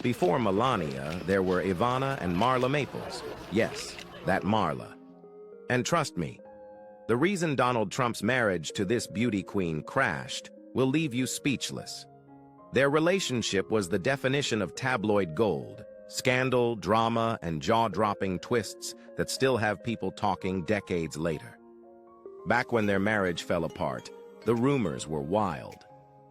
Before Melania, there were Ivana and Marla Maples. Yes, that Marla. And trust me, the reason Donald Trump's marriage to this beauty queen crashed will leave you speechless. Their relationship was the definition of tabloid gold, scandal, drama, and jaw-dropping twists that still have people talking decades later. Back when their marriage fell apart, the rumors were wild.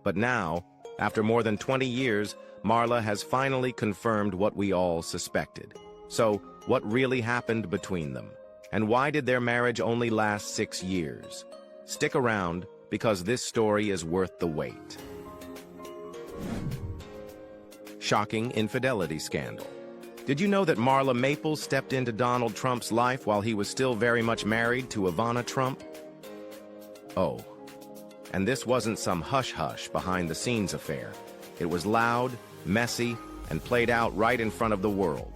But now, after more than 20 years, Marla has finally confirmed what we all suspected. So, what really happened between them? And why did their marriage only last 6 years? Stick around, because this story is worth the wait. Shocking infidelity scandal. Did you know that Marla Maples stepped into Donald Trump's life while he was still very much married to Ivana Trump? Oh, and this wasn't some hush-hush behind-the-scenes affair. It was loud, messy, and played out right in front of the world.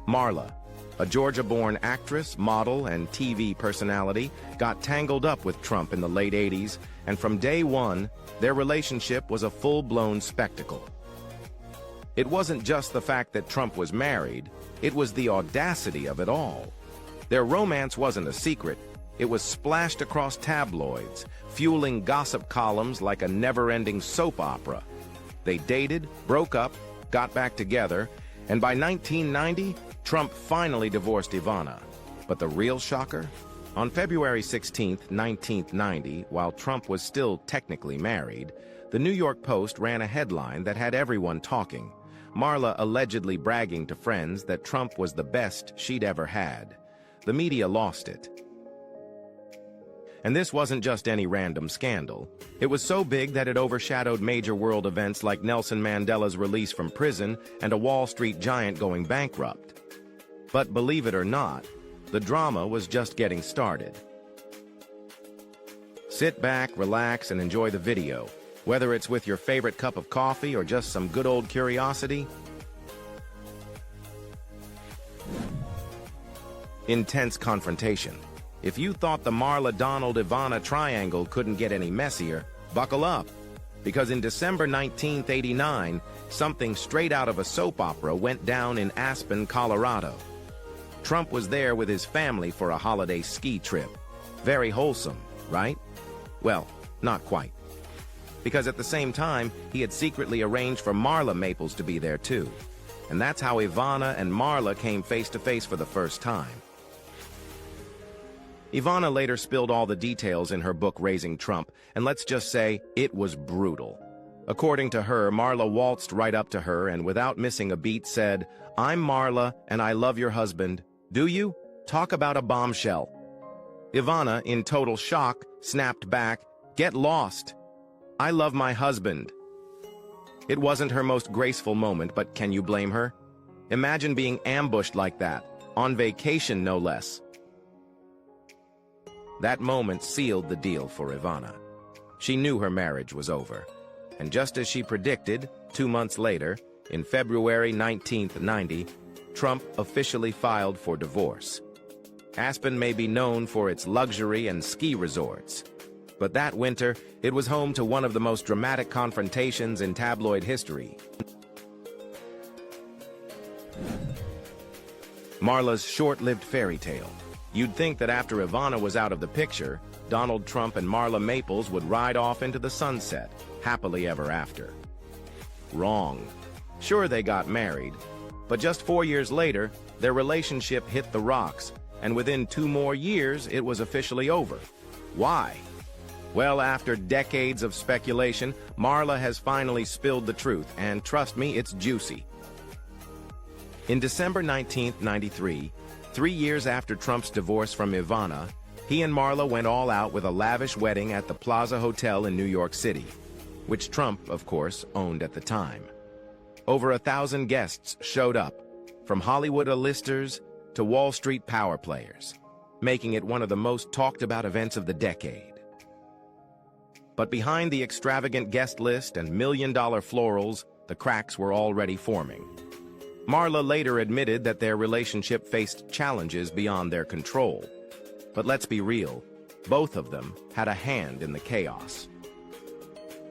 Marla, a Georgia-born actress, model, and TV personality, got tangled up with Trump in the late 80s, and from day one, their relationship was a full-blown spectacle. It wasn't just the fact that Trump was married, it was the audacity of it all. Their romance wasn't a secret. It was splashed across tabloids, fueling gossip columns like a never-ending soap opera. They dated, broke up, got back together, and by 1990, Trump finally divorced Ivana. But the real shocker? On February 16, 1990, while Trump was still technically married, the New York Post ran a headline that had everyone talking. Marla allegedly bragging to friends that Trump was the best she'd ever had. The media lost it. And this wasn't just any random scandal. It was so big that it overshadowed major world events like Nelson Mandela's release from prison and a Wall Street giant going bankrupt. But believe it or not, the drama was just getting started. Sit back, relax, and enjoy the video. Whether it's with your favorite cup of coffee or just some good old curiosity. Intense confrontation. If you thought the Marla-Donald-Ivana triangle couldn't get any messier, buckle up. Because in December 1989, something straight out of a soap opera went down in Aspen, Colorado. Trump was there with his family for a holiday ski trip. Very wholesome, right? Well, not quite. Because at the same time, he had secretly arranged for Marla Maples to be there too. And that's how Ivana and Marla came face to face for the first time. Ivana later spilled all the details in her book Raising Trump, and let's just say, it was brutal. According to her, Marla waltzed right up to her and without missing a beat said, "I'm Marla and I love your husband. Do you? Talk about a bombshell." Ivana, in total shock, snapped back, "Get lost. I love my husband." It wasn't her most graceful moment, but can you blame her? Imagine being ambushed like that, on vacation no less. That moment sealed the deal for Ivana. She knew her marriage was over. And just as she predicted, 2 months later, in February 1990, Trump officially filed for divorce. Aspen may be known for its luxury and ski resorts. But that winter, it was home to one of the most dramatic confrontations in tabloid history. Marla's short-lived fairy tale. You'd think that after Ivana was out of the picture, Donald Trump and Marla Maples would ride off into the sunset, happily ever after. Wrong. Sure, they got married, but just 4 years later, their relationship hit the rocks, and within 2 more years, it was officially over. Why? Well, after decades of speculation, Marla has finally spilled the truth, and trust me, it's juicy. In December 1993, 3 years after Trump's divorce from Ivana, he and Marla went all out with a lavish wedding at the Plaza Hotel in New York City, which Trump, of course, owned at the time. Over 1,000 guests showed up, from Hollywood A-listers to Wall Street power players, making it one of the most talked-about events of the decade. But behind the extravagant guest list and million-dollar florals, the cracks were already forming. Marla later admitted that their relationship faced challenges beyond their control. But let's be real, both of them had a hand in the chaos.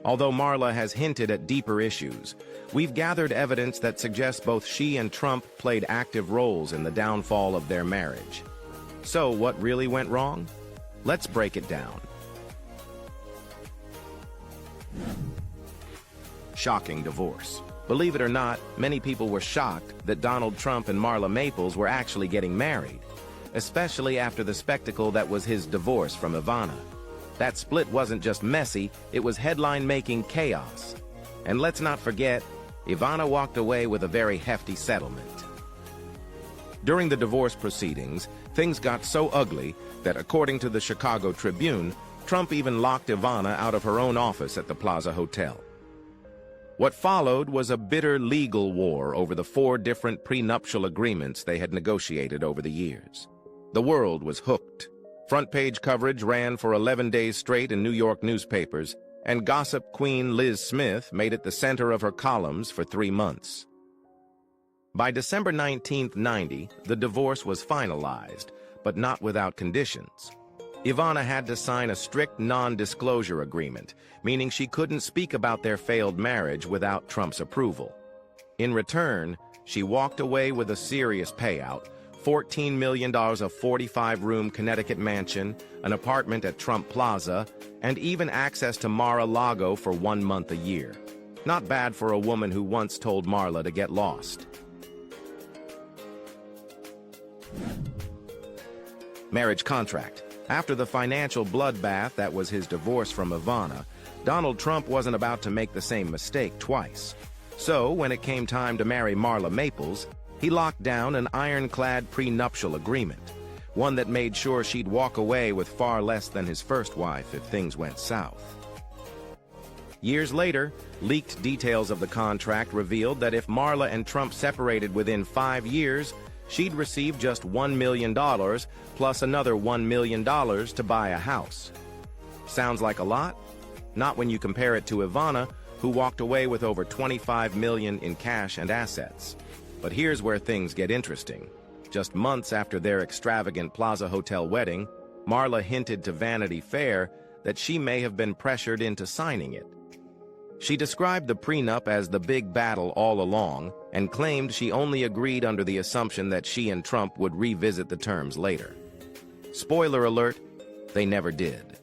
Although Marla has hinted at deeper issues, we've gathered evidence that suggests both she and Trump played active roles in the downfall of their marriage. So, what really went wrong? Let's break it down. Shocking divorce. Believe it or not, many people were shocked that Donald Trump and Marla Maples were actually getting married, especially after the spectacle that was his divorce from Ivana. That split wasn't just messy, it was headline-making chaos. And let's not forget, Ivana walked away with a very hefty settlement. During the divorce proceedings, things got so ugly that, according to the Chicago Tribune, Trump even locked Ivana out of her own office at the Plaza Hotel. What followed was a bitter legal war over the 4 different prenuptial agreements they had negotiated over the years. The world was hooked. Front-page coverage ran for 11 days straight in New York newspapers, and gossip queen Liz Smith made it the center of her columns for 3 months. By December 19, 1990, the divorce was finalized, but not without conditions. Ivana had to sign a strict non-disclosure agreement, meaning she couldn't speak about their failed marriage without Trump's approval. In return, she walked away with a serious payout, $14 million, a 45-room Connecticut mansion, an apartment at Trump Plaza, and even access to Mar-a-Lago for 1 month a year. Not bad for a woman who once told Marla to get lost. Marriage contract. After the financial bloodbath that was his divorce from Ivana, Donald Trump wasn't about to make the same mistake twice. So, when it came time to marry Marla Maples, he locked down an ironclad prenuptial agreement, one that made sure she'd walk away with far less than his first wife if things went south. Years later, leaked details of the contract revealed that if Marla and Trump separated within 5 years, she'd receive just $1 million plus another $1 million to buy a house. Sounds like a lot? Not when you compare it to Ivana, who walked away with over $25 million in cash and assets. But here's where things get interesting. Just months after their extravagant Plaza Hotel wedding, Marla hinted to Vanity Fair that she may have been pressured into signing it. She described the prenup as the big battle all along and claimed she only agreed under the assumption that she and Trump would revisit the terms later. Spoiler alert, they never did.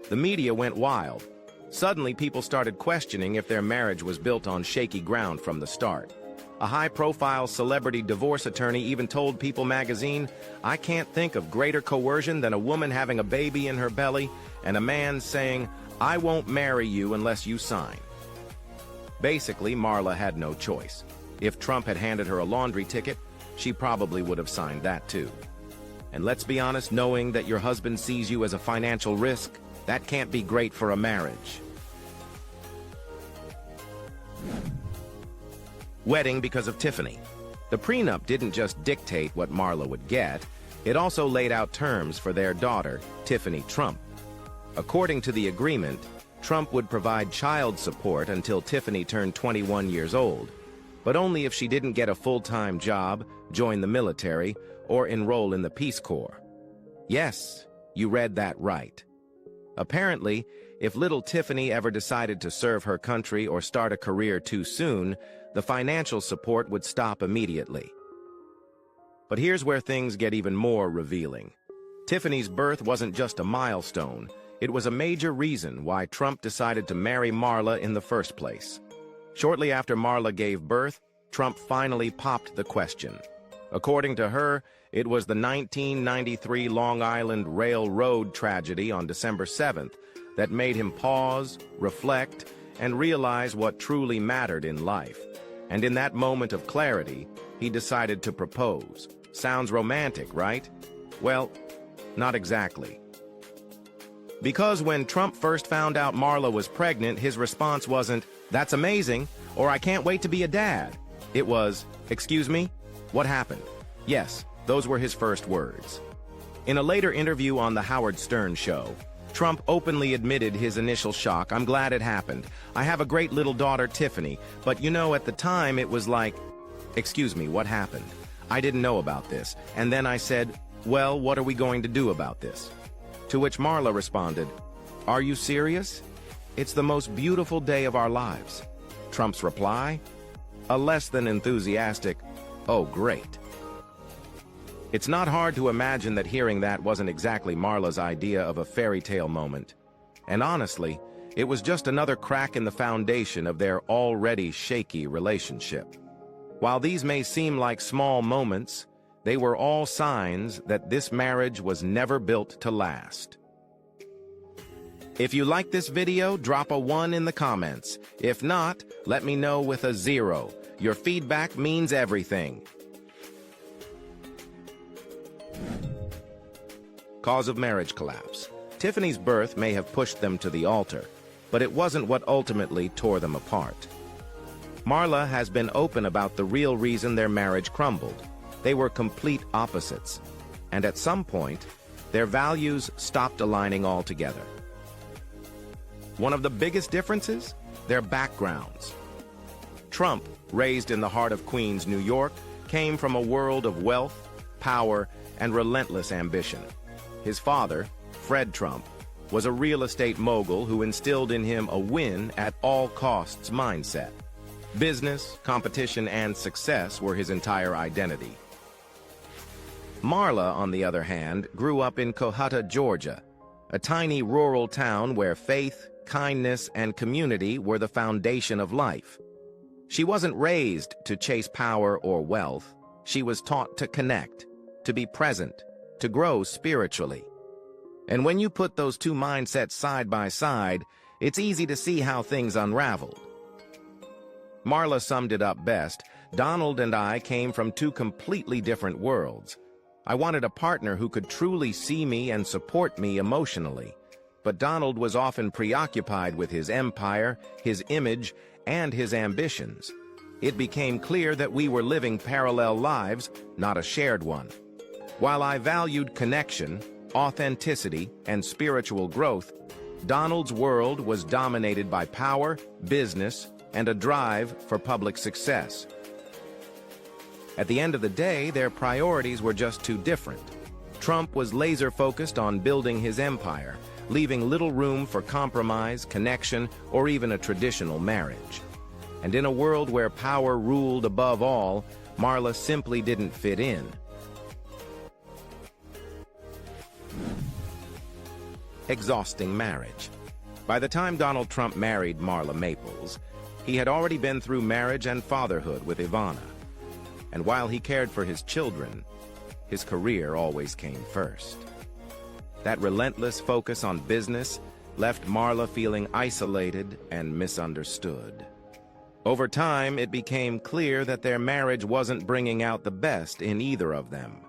The media went wild. Suddenly, people started questioning if their marriage was built on shaky ground from the start. A high-profile celebrity divorce attorney even told People magazine, "I can't think of greater coercion than a woman having a baby in her belly and a man saying, 'I won't marry you unless you sign.'" Basically, Marla had no choice. If Trump had handed her a laundry ticket, she probably would have signed that too. And let's be honest, knowing that your husband sees you as a financial risk, that can't be great for a marriage. Wedding because of Tiffany. The prenup didn't just dictate what Marla would get, it also laid out terms for their daughter, Tiffany Trump. According to the agreement, Trump would provide child support until Tiffany turned 21 years old, but only if she didn't get a full-time job, join the military, or enroll in the Peace Corps. Yes, you read that right. Apparently, if little Tiffany ever decided to serve her country or start a career too soon, the financial support would stop immediately. But here's where things get even more revealing. Tiffany's birth wasn't just a milestone, it was a major reason why Trump decided to marry Marla in the first place. Shortly after Marla gave birth, Trump finally popped the question. According to her, it was the 1993 Long Island Railroad tragedy on December 7th that made him pause, reflect, and realize what truly mattered in life. And in that moment of clarity, he decided to propose. Sounds romantic, right? Well, not exactly. Because when Trump first found out Marla was pregnant, his response wasn't, "That's amazing," or "I can't wait to be a dad." It was, "Excuse me? What happened?" Yes, those were his first words. In a later interview on The Howard Stern Show, Trump openly admitted his initial shock. "I'm glad it happened. I have a great little daughter, Tiffany, but you know, at the time it was like, excuse me, what happened? I didn't know about this. And then I said, well, what are we going to do about this?" To which Marla responded, "Are you serious? It's the most beautiful day of our lives. Trump's reply? A less than enthusiastic, "Oh, great." It's not hard to imagine that hearing that wasn't exactly Marla's idea of a fairy tale moment. And honestly, it was just another crack in the foundation of their already shaky relationship. While these may seem like small moments, they were all signs that this marriage was never built to last. If you like this video, drop a 1 in the comments. If not, let me know with a 0. Your feedback means everything. Cause of marriage collapse. Tiffany's birth may have pushed them to the altar, but it wasn't what ultimately tore them apart. Marla has been open about the real reason their marriage crumbled. They were complete opposites, and at some point, their values stopped aligning altogether. One of the biggest differences? Their backgrounds. Trump, raised in the heart of Queens, New York, came from a world of wealth, power, and relentless ambition. His father, Fred Trump, was a real estate mogul who instilled in him a win-at-all-costs mindset. Business, competition, and success were his entire identity. Marla, on the other hand, grew up in Cohutta, Georgia, a tiny rural town where faith, kindness, and community were the foundation of life. She wasn't raised to chase power or wealth. She was taught to connect, to be present, to grow spiritually. And when you put those two mindsets side by side, it's easy to see how things unraveled. Marla summed it up best. "Donald and I came from two completely different worlds. I wanted a partner who could truly see me and support me emotionally. But Donald was often preoccupied with his empire, his image, and his ambitions. It became clear that we were living parallel lives, not a shared one. While I valued connection, authenticity, and spiritual growth, Donald's world was dominated by power, business, and a drive for public success. At the end of the day, their priorities were just too different. Trump was laser-focused on building his empire, leaving little room for compromise, connection, or even a traditional marriage. And in a world where power ruled above all, Marla simply didn't fit in. Exhausting marriage. By the time Donald Trump married Marla Maples, he had already been through marriage and fatherhood with Ivana. And while he cared for his children, his career always came first. That relentless focus on business left Marla feeling isolated and misunderstood. Over time, it became clear that their marriage wasn't bringing out the best in either of them.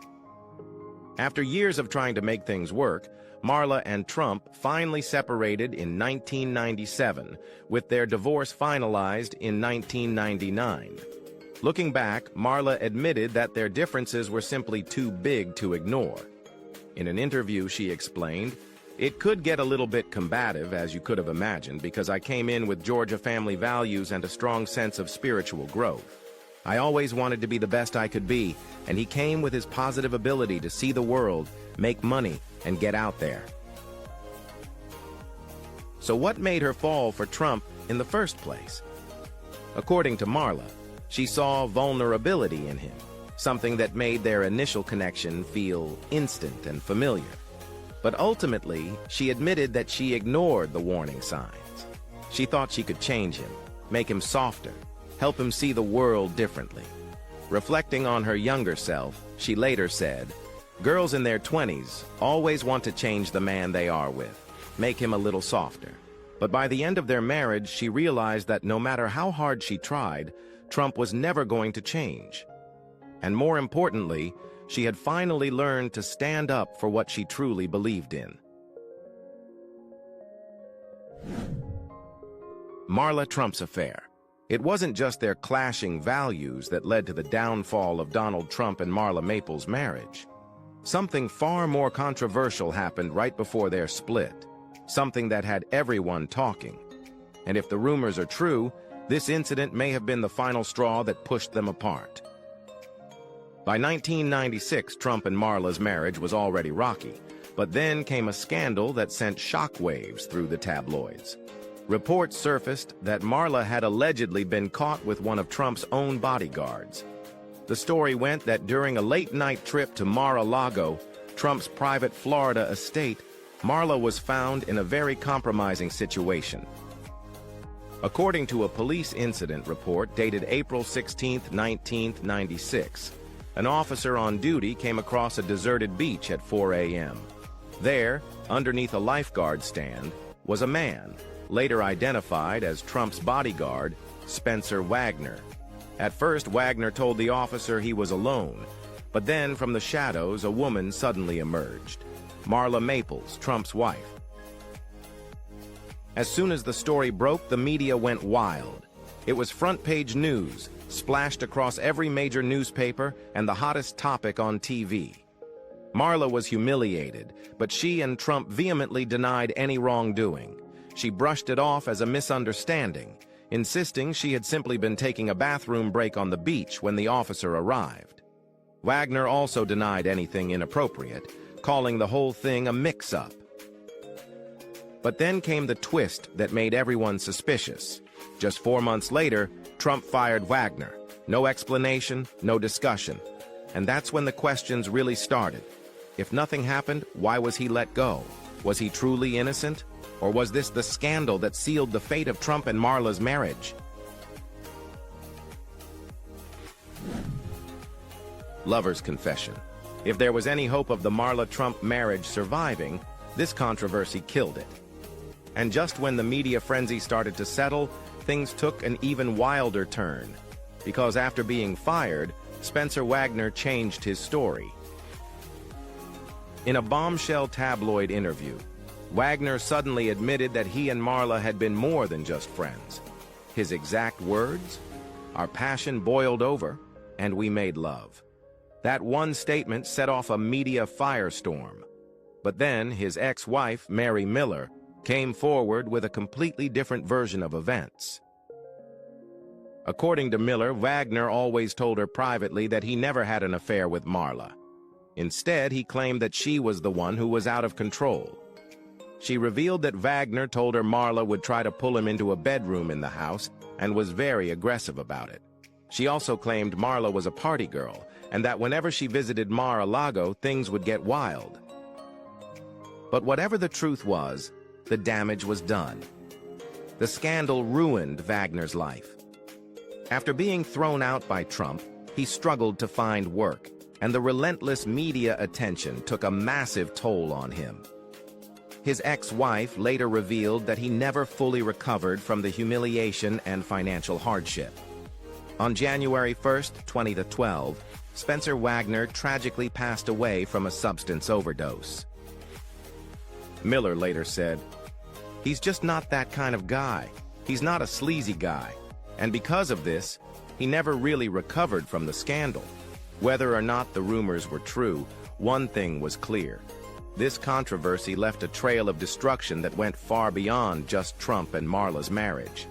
After years of trying to make things work, Marla and Trump finally separated in 1997, with their divorce finalized in 1999. Looking back, Marla admitted that their differences were simply too big to ignore. In an interview, she explained, "It could get a little bit combative, as you could have imagined, because I came in with Georgia family values and a strong sense of spiritual growth. I always wanted to be the best I could be, and he came with his positive ability to see the world, make money, and get out there." So what made her fall for Trump in the first place? According to Marla, she saw vulnerability in him, something that made their initial connection feel instant and familiar. But ultimately, she admitted that she ignored the warning signs. She thought she could change him, make him softer, help him see the world differently. Reflecting on her younger self, she later said, "Girls in their 20s always want to change the man they are with, make him a little softer." But by the end of their marriage, she realized that no matter how hard she tried, Trump was never going to change. And more importantly, she had finally learned to stand up for what she truly believed in. Marla Trump's affair. It wasn't just their clashing values that led to the downfall of Donald Trump and Marla Maples' marriage. Something far more controversial happened right before their split, something that had everyone talking. And if the rumors are true, this incident may have been the final straw that pushed them apart. By 1996, Trump and Marla's marriage was already rocky, but then came a scandal that sent shockwaves through the tabloids. Reports surfaced that Marla had allegedly been caught with one of Trump's own bodyguards. The story went that during a late-night trip to Mar-a-Lago, Trump's private Florida estate, Marla was found in a very compromising situation. According to a police incident report dated April 16, 1996, an officer on duty came across a deserted beach at 4 a.m. There, underneath a lifeguard stand, was a man, later identified as Trump's bodyguard, Spencer Wagner. At first, Wagner told the officer he was alone, but then from the shadows, a woman suddenly emerged, Marla Maples, Trump's wife. As soon as the story broke, the media went wild. It was front-page news, splashed across every major newspaper, and the hottest topic on TV. Marla was humiliated, but she and Trump vehemently denied any wrongdoing. She brushed it off as a misunderstanding, insisting she had simply been taking a bathroom break on the beach when the officer arrived. Wagner also denied anything inappropriate, calling the whole thing a mix-up. But then came the twist that made everyone suspicious. Just 4 months later, Trump fired Wagner. No explanation, no discussion. And that's when the questions really started. If nothing happened, why was he let go? Was he truly innocent? Or was this the scandal that sealed the fate of Trump and Marla's marriage? Lover's confession. If there was any hope of the Marla-Trump marriage surviving, this controversy killed it. And just when the media frenzy started to settle, things took an even wilder turn. Because after being fired, Spencer Wagner changed his story. In a bombshell tabloid interview, Wagner suddenly admitted that he and Marla had been more than just friends. His exact words? "Our passion boiled over, and we made love." That one statement set off a media firestorm. But then his ex-wife, Mary Miller, came forward with a completely different version of events. According to Miller, Wagner always told her privately that he never had an affair with Marla. Instead, he claimed that she was the one who was out of control. She revealed that Wagner told her Marla would try to pull him into a bedroom in the house and was very aggressive about it. She also claimed Marla was a party girl and that whenever she visited Mar-a-Lago, things would get wild. But whatever the truth was, the damage was done. The scandal ruined Wagner's life. After being thrown out by Trump, he struggled to find work, and the relentless media attention took a massive toll on him. His ex-wife later revealed that he never fully recovered from the humiliation and financial hardship. On January 1st, 2012, Spencer Wagner tragically passed away from a substance overdose. Miller later said, "He's just not that kind of guy. He's not a sleazy guy. And because of this, he never really recovered from the scandal." Whether or not the rumors were true, one thing was clear. This controversy left a trail of destruction that went far beyond just Trump and Marla's marriage.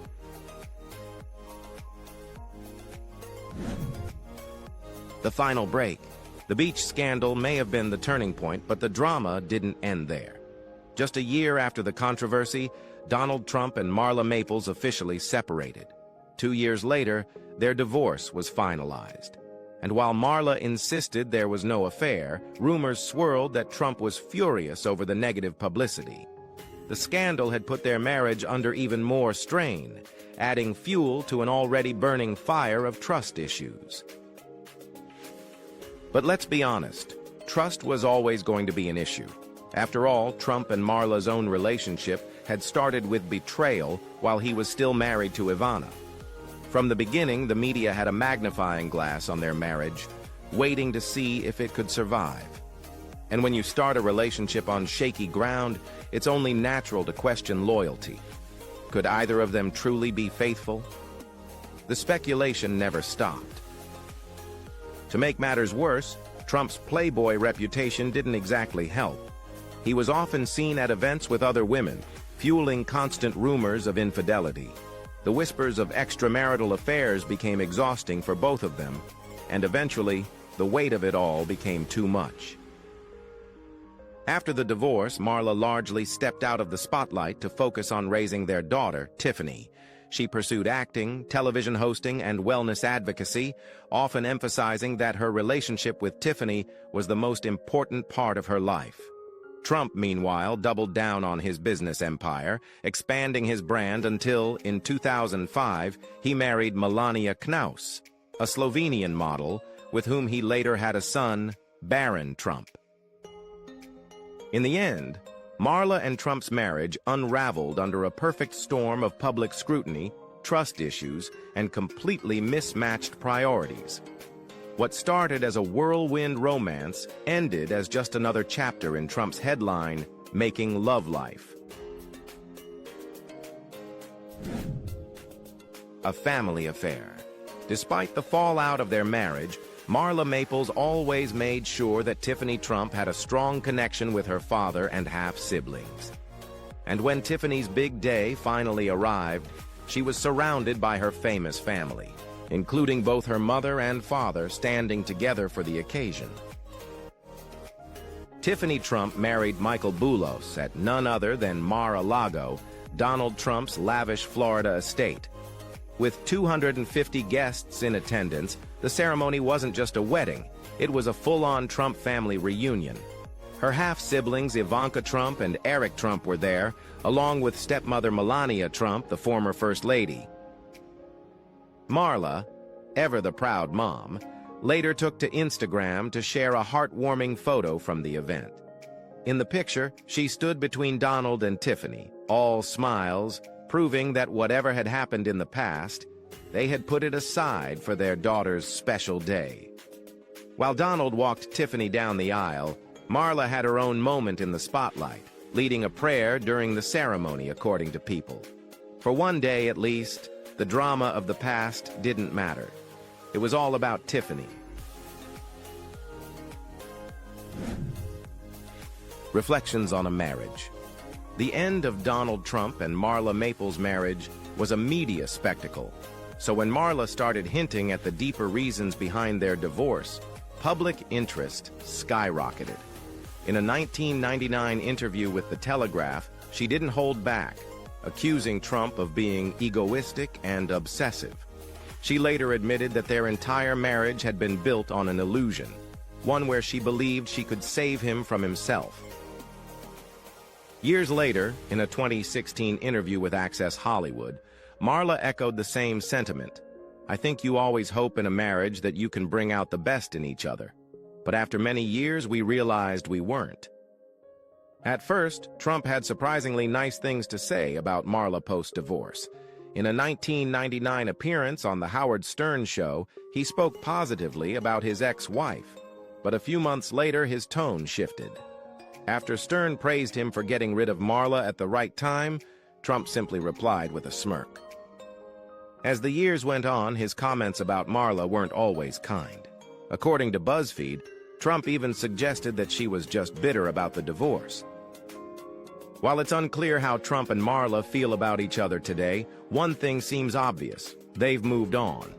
The final break. The beach scandal may have been the turning point, but the drama didn't end there. Just a year after the controversy, Donald Trump and Marla Maples officially separated. 2 years later, their divorce was finalized. And while Marla insisted there was no affair, rumors swirled that Trump was furious over the negative publicity. The scandal had put their marriage under even more strain, adding fuel to an already burning fire of trust issues. But let's be honest, trust was always going to be an issue. After all, Trump and Marla's own relationship had started with betrayal while he was still married to Ivana. From the beginning, the media had a magnifying glass on their marriage, waiting to see if it could survive. And when you start a relationship on shaky ground, it's only natural to question loyalty. Could either of them truly be faithful? The speculation never stopped. To make matters worse, Trump's playboy reputation didn't exactly help. He was often seen at events with other women, fueling constant rumors of infidelity. The whispers of extramarital affairs became exhausting for both of them, and eventually, the weight of it all became too much. After the divorce, Marla largely stepped out of the spotlight to focus on raising their daughter, Tiffany. She pursued acting, television hosting, and wellness advocacy, often emphasizing that her relationship with Tiffany was the most important part of her life. Trump, meanwhile, doubled down on his business empire, expanding his brand until, in 2005, he married Melania Knaus, a Slovenian model, with whom he later had a son, Baron Trump. In the end, Marla and Trump's marriage unraveled under a perfect storm of public scrutiny, trust issues, and completely mismatched priorities. What started as a whirlwind romance ended as just another chapter in Trump's headline, Making Love Life. A family affair. Despite the fallout of their marriage, Marla Maples always made sure that Tiffany Trump had a strong connection with her father and half-siblings. And when Tiffany's big day finally arrived, she was surrounded by her famous family, including both her mother and father standing together for the occasion. Tiffany Trump married Michael Boulos at none other than Mar-a-Lago, Donald Trump's lavish Florida estate. With 250 guests in attendance, the ceremony wasn't just a wedding, it was a full-on Trump family reunion. Her half-siblings Ivanka Trump and Eric Trump were there, along with stepmother Melania Trump, the former First Lady. Marla, ever the proud mom, later took to Instagram to share a heartwarming photo from the event. In the picture, she stood between Donald and Tiffany, all smiles, proving that whatever had happened in the past, they had put it aside for their daughter's special day. While Donald walked Tiffany down the aisle, Marla had her own moment in the spotlight, leading a prayer during the ceremony, according to People. For one day at least, the drama of the past didn't matter. It was all about Tiffany. Reflections on a marriage. The end of Donald Trump and Marla Maples' marriage was a media spectacle. So when Marla started hinting at the deeper reasons behind their divorce, public interest skyrocketed. In a 1999 interview with The Telegraph, she didn't hold back, accusing Trump of being egoistic and obsessive. She later admitted that their entire marriage had been built on an illusion, one where she believed she could save him from himself. Years later, in a 2016 interview with Access Hollywood, Marla echoed the same sentiment. "I think you always hope in a marriage that you can bring out the best in each other. But after many years, we realized we weren't." At first, Trump had surprisingly nice things to say about Marla post-divorce. In a 1999 appearance on The Howard Stern Show, he spoke positively about his ex-wife. But a few months later, his tone shifted. After Stern praised him for getting rid of Marla at the right time, Trump simply replied with a smirk. As the years went on, his comments about Marla weren't always kind. According to BuzzFeed, Trump even suggested that she was just bitter about the divorce. While it's unclear how Trump and Marla feel about each other today, one thing seems obvious: they've moved on.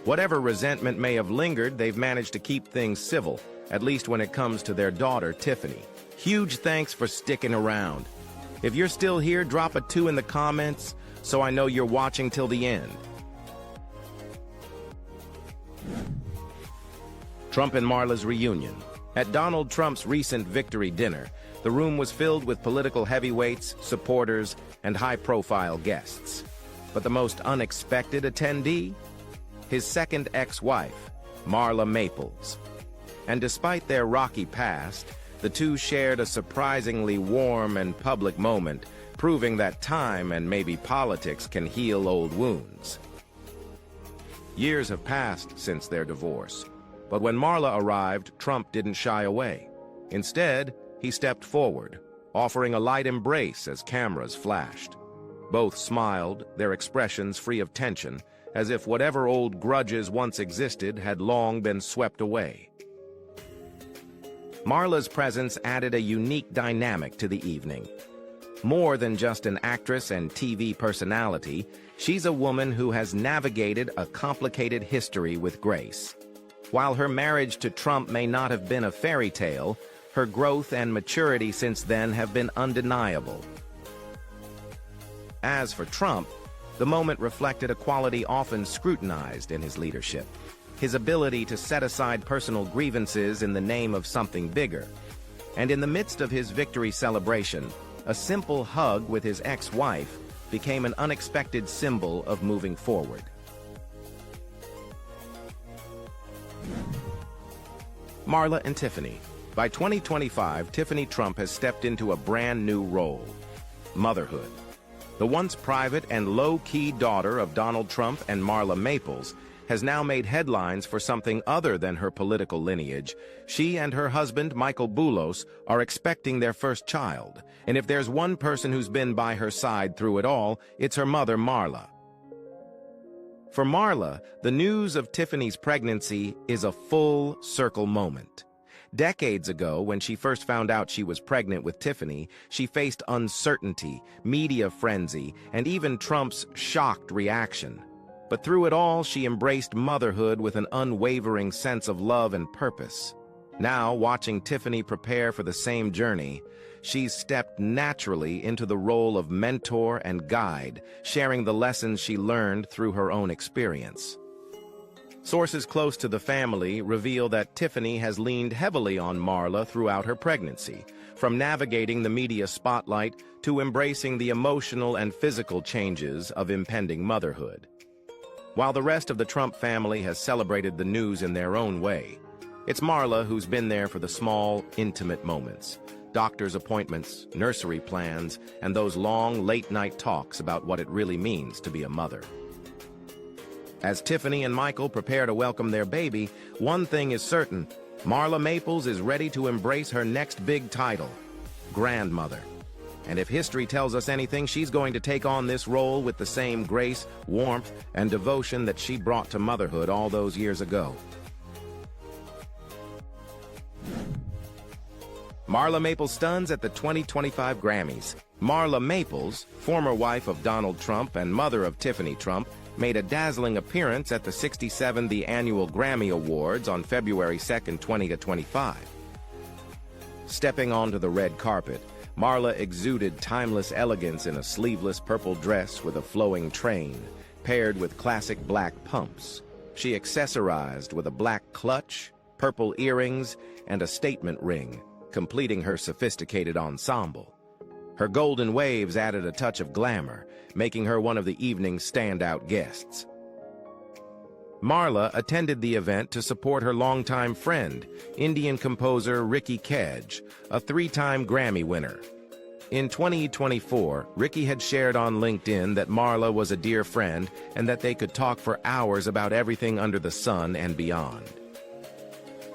Whatever resentment may have lingered, they've managed to keep things civil, at least when it comes to their daughter, Tiffany. Huge thanks for sticking around. If you're still here, drop a 2 in the comments so I know you're watching till the end. Trump and Marla's reunion. At Donald Trump's recent victory dinner, the room was filled with political heavyweights, supporters, and high-profile guests. But the most unexpected attendee? His second ex-wife, Marla Maples. And despite their rocky past, the two shared a surprisingly warm and public moment, proving that time and maybe politics can heal old wounds. Years have passed since their divorce, but when Marla arrived, Trump didn't shy away. Instead, he stepped forward, offering a light embrace as cameras flashed. Both smiled, their expressions free of tension, as if whatever old grudges once existed had long been swept away. Marla's presence added a unique dynamic to the evening. More than just an actress and TV personality, she's a woman who has navigated a complicated history with grace. While her marriage to Trump may not have been a fairy tale, Her growth and maturity since then have been undeniable. As for Trump, the moment reflected a quality often scrutinized in his leadership: his ability to set aside personal grievances in the name of something bigger. And in the midst of his victory celebration, a simple hug with his ex-wife became an unexpected symbol of moving forward. Marla and Tiffany. By 2025, Tiffany Trump has stepped into a brand new role: motherhood. The once private and low-key daughter of Donald Trump and Marla Maples has now made headlines for something other than her political lineage. She and her husband, Michael Boulos, are expecting their first child. And if there's one person who's been by her side through it all, it's her mother, Marla. For Marla, the news of Tiffany's pregnancy is a full circle moment. Decades ago, when she first found out she was pregnant with Tiffany, she faced uncertainty, media frenzy, and even Trump's shocked reaction. But through it all, she embraced motherhood with an unwavering sense of love and purpose. Now, watching Tiffany prepare for the same journey, she's stepped naturally into the role of mentor and guide, sharing the lessons she learned through her own experience. Sources close to the family reveal that Tiffany has leaned heavily on Marla throughout her pregnancy, from navigating the media spotlight to embracing the emotional and physical changes of impending motherhood. While the rest of the Trump family has celebrated the news in their own way, it's Marla who's been there for the small, intimate moments: doctor's appointments, nursery plans, and those long, late-night talks about what it really means to be a mother. As Tiffany and Michael prepare to welcome their baby, one thing is certain: Marla Maples is ready to embrace her next big title, grandmother. And if history tells us anything, she's going to take on this role with the same grace, warmth, and devotion that she brought to motherhood all those years ago. Marla Maples stuns at the 2025 Grammys. Marla Maples, former wife of Donald Trump and mother of Tiffany Trump, made a dazzling appearance at the 67th Annual Grammy Awards on February 2, 2025. Stepping onto the red carpet, Marla exuded timeless elegance in a sleeveless purple dress with a flowing train, paired with classic black pumps. She accessorized with a black clutch, purple earrings, and a statement ring, completing her sophisticated ensemble. Her golden waves added a touch of glamour, making her one of the evening's standout guests. Marla attended the event to support her longtime friend, Indian composer Ricky Kedge, a three-time Grammy winner. In 2024, Ricky had shared on LinkedIn that Marla was a dear friend and that they could talk for hours about everything under the sun and beyond.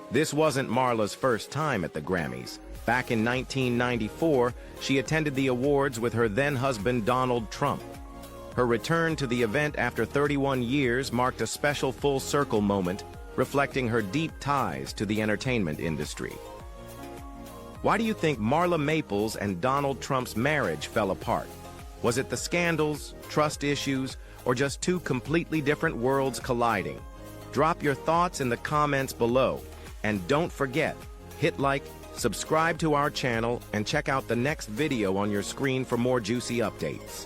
This wasn't Marla's first time at the Grammys. Back in 1994, she attended the awards with her then-husband Donald Trump. Her return to the event after 31 years marked a special full-circle moment, reflecting her deep ties to the entertainment industry. Why do you think Marla Maples and Donald Trump's marriage fell apart? Was it the scandals, trust issues, or just two completely different worlds colliding? Drop your thoughts in the comments below. And don't forget, hit like, subscribe to our channel, and check out the next video on your screen for more juicy updates.